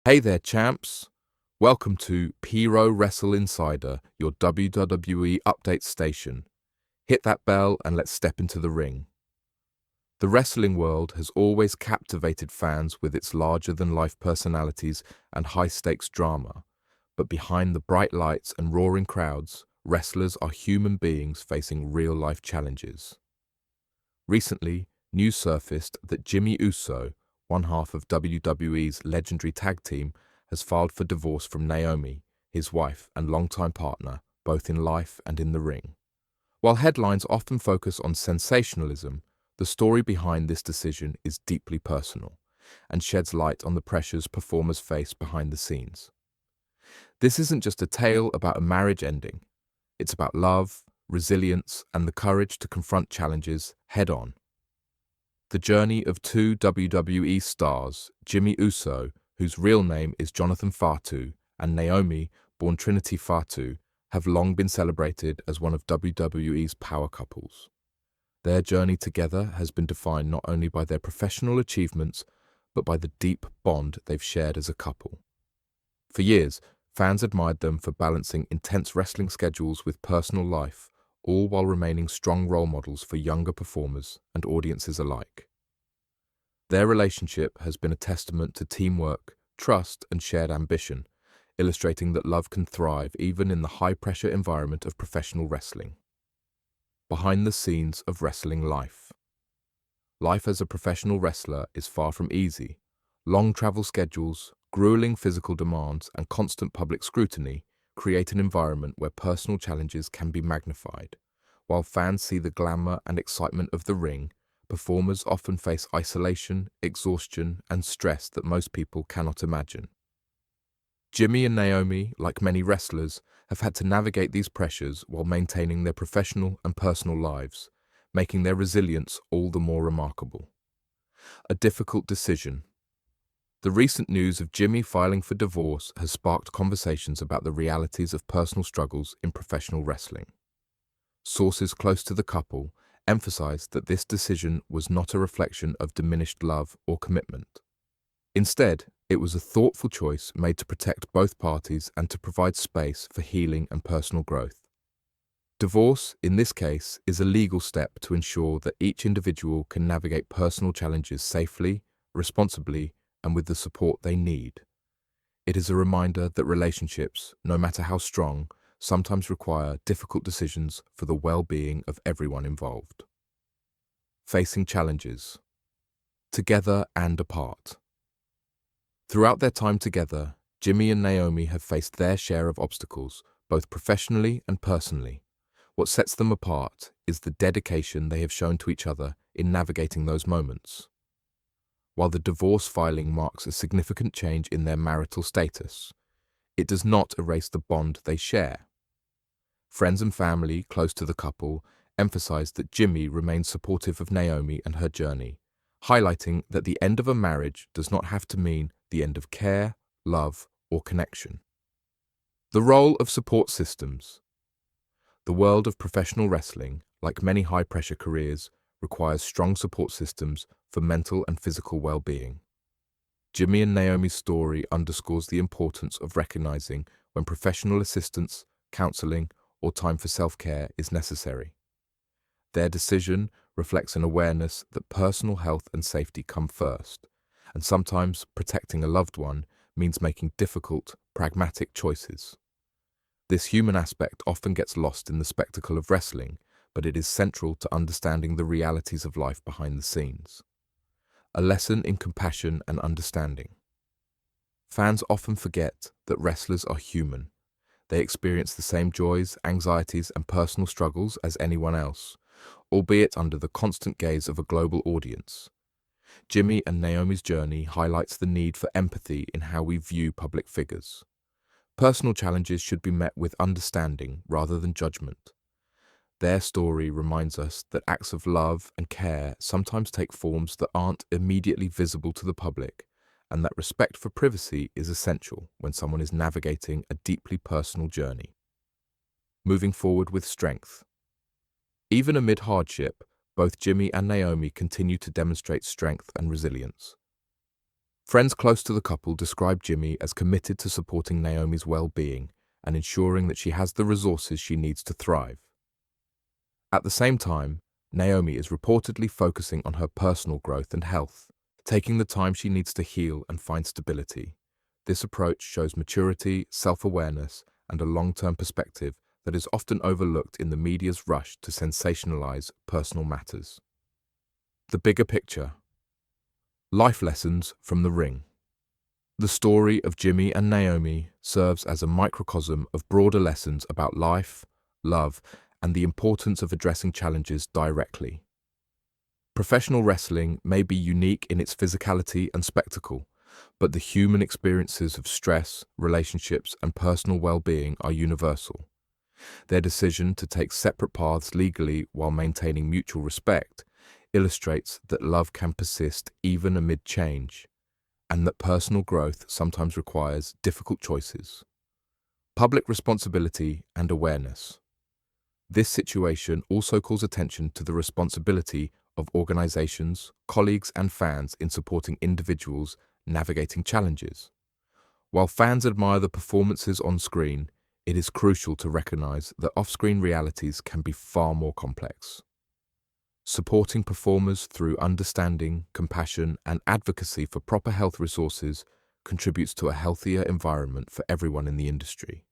Hey there, champs. Welcome to Pro Wrestle Insider, your WWE update station. Hit that bell and let's step into the ring. The wrestling world has always captivated fans with its larger-than-life personalities and high-stakes drama. But behind the bright lights and roaring crowds, wrestlers are human beings facing real-life challenges. Recently, news surfaced that Jimmy Uso, one half of WWE's legendary tag team, has filed for divorce from Naomi, his wife and longtime partner, both in life and in the ring. While headlines often focus on sensationalism, the story behind this decision is deeply personal and sheds light on the pressures performers face behind the scenes. This isn't just a tale about a marriage ending. It's about love, resilience, and the courage to confront challenges head-on. The journey of two WWE stars, Jimmy Uso, whose real name is Jonathan Fatu, and Naomi, born Trinity Fatu, have long been celebrated as one of WWE's power couples. Their journey together has been defined not only by their professional achievements, but by the deep bond they've shared as a couple. For years, fans admired them for balancing intense wrestling schedules with personal life, all while remaining strong role models for younger performers and audiences alike. Their relationship has been a testament to teamwork, trust, and shared ambition, illustrating that love can thrive even in the high-pressure environment of professional wrestling. Behind the scenes of wrestling life. Life as a professional wrestler is far from easy. Long travel schedules, grueling physical demands, and constant public scrutiny create an environment where personal challenges can be magnified. While fans see the glamour and excitement of the ring, performers often face isolation, exhaustion, and stress that most people cannot imagine. Jimmy and Naomi, like many wrestlers, have had to navigate these pressures while maintaining their professional and personal lives, making their resilience all the more remarkable. A difficult decision. The recent news of Jimmy filing for divorce has sparked conversations about the realities of personal struggles in professional wrestling. Sources close to the couple emphasized that this decision was not a reflection of diminished love or commitment. Instead, it was a thoughtful choice made to protect both parties and to provide space for healing and personal growth. Divorce, in this case, is a legal step to ensure that each individual can navigate personal challenges safely, responsibly, and with the support they need. It is a reminder that relationships, no matter how strong, sometimes require difficult decisions for the well-being of everyone involved. Facing challenges. Together and apart. Throughout their time together, Jimmy and Naomi have faced their share of obstacles, both professionally and personally. What sets them apart is the dedication they have shown to each other in navigating those moments. While the divorce filing marks a significant change in their marital status, it does not erase the bond they share. Friends and family close to the couple emphasize that Jimmy remains supportive of Naomi and her journey, highlighting that the end of a marriage does not have to mean the end of care, love, or connection. The role of support systems. The world of professional wrestling, like many high-pressure careers, requires strong support systems for mental and physical well-being. Jimmy and Naomi's story underscores the importance of recognizing when professional assistance, counseling, or time for self-care is necessary. Their decision reflects an awareness that personal health and safety come first, and sometimes protecting a loved one means making difficult, pragmatic choices. This human aspect often gets lost in the spectacle of wrestling, but it is central to understanding the realities of life behind the scenes. A lesson in compassion and understanding. Fans often forget that wrestlers are human. They experience the same joys, anxieties, and personal struggles as anyone else, albeit under the constant gaze of a global audience. Jimmy and Naomi's journey highlights the need for empathy in how we view public figures. Personal challenges should be met with understanding rather than judgment. Their story reminds us that acts of love and care sometimes take forms that aren't immediately visible to the public, and that respect for privacy is essential when someone is navigating a deeply personal journey. Moving forward with strength. Even amid hardship, both Jimmy and Naomi continue to demonstrate strength and resilience. Friends close to the couple describe Jimmy as committed to supporting Naomi's well-being and ensuring that she has the resources she needs to thrive. At the same time, Naomi is reportedly focusing on her personal growth and health, taking the time she needs to heal and find stability. This approach shows maturity, self-awareness, and a long-term perspective that is often overlooked in the media's rush to sensationalize personal matters. The bigger picture. Life lessons from the ring. The story of Jimmy and Naomi serves as a microcosm of broader lessons about life, love, and the importance of addressing challenges directly. Professional wrestling may be unique in its physicality and spectacle, but the human experiences of stress, relationships, and personal well-being are universal. Their decision to take separate paths legally while maintaining mutual respect illustrates that love can persist even amid change, and that personal growth sometimes requires difficult choices. Public responsibility and awareness. This situation also calls attention to the responsibility of organizations, colleagues, and fans in supporting individuals navigating challenges. While fans admire the performances on screen, it is crucial to recognize that off-screen realities can be far more complex. Supporting performers through understanding, compassion, and advocacy for proper health resources contributes to a healthier environment for everyone in the industry.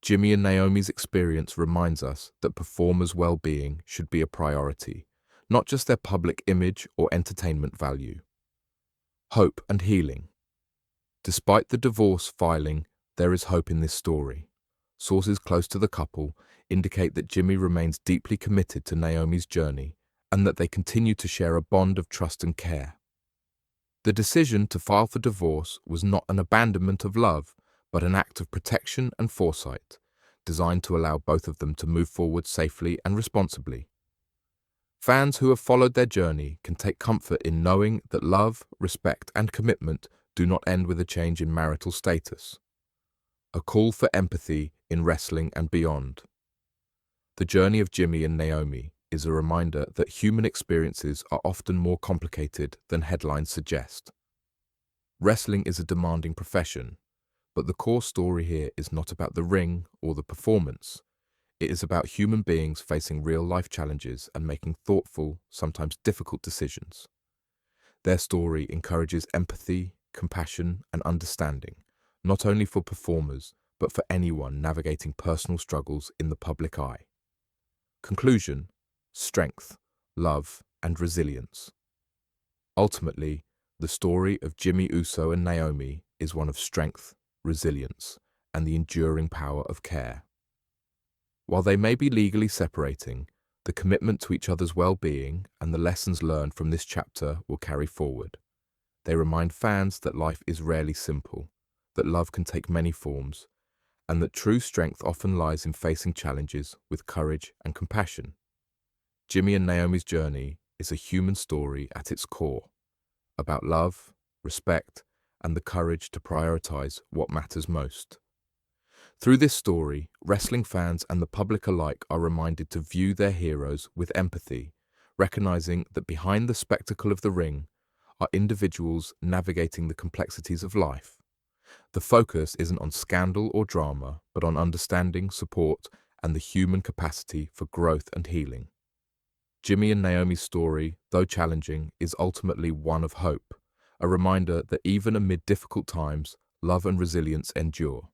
Jimmy and Naomi's experience reminds us that performers' well-being should be a priority, not just their public image or entertainment value. Hope and healing. Despite the divorce filing, there is hope in this story. Sources close to the couple indicate that Jimmy remains deeply committed to Naomi's journey and that they continue to share a bond of trust and care. The decision to file for divorce was not an abandonment of love, but an act of protection and foresight, designed to allow both of them to move forward safely and responsibly. Fans who have followed their journey can take comfort in knowing that love, respect, and commitment do not end with a change in marital status. A call for empathy in wrestling and beyond. The journey of Jimmy and Naomi is a reminder that human experiences are often more complicated than headlines suggest. Wrestling is a demanding profession, but the core story here is not about the ring or the performance. It is about human beings facing real-life challenges and making thoughtful, sometimes difficult decisions. Their story encourages empathy, compassion, and understanding, not only for performers, but for anyone navigating personal struggles in the public eye. Conclusion: strength, love, and resilience. Ultimately, the story of Jimmy Uso and Naomi is one of strength, resilience, and the enduring power of care. While they may be legally separating, the commitment to each other's well-being and the lessons learned from this chapter will carry forward. They remind fans that life is rarely simple, that love can take many forms, and that true strength often lies in facing challenges with courage and compassion. Jimmy and Naomi's journey is a human story at its core, about love, respect, and the courage to prioritize what matters most. Through this story, wrestling fans and the public alike are reminded to view their heroes with empathy, recognizing that behind the spectacle of the ring are individuals navigating the complexities of life. The focus isn't on scandal or drama, but on understanding, support, and the human capacity for growth and healing. Jimmy and Naomi's story, though challenging, is ultimately one of hope, a reminder that even amid difficult times, love and resilience endure.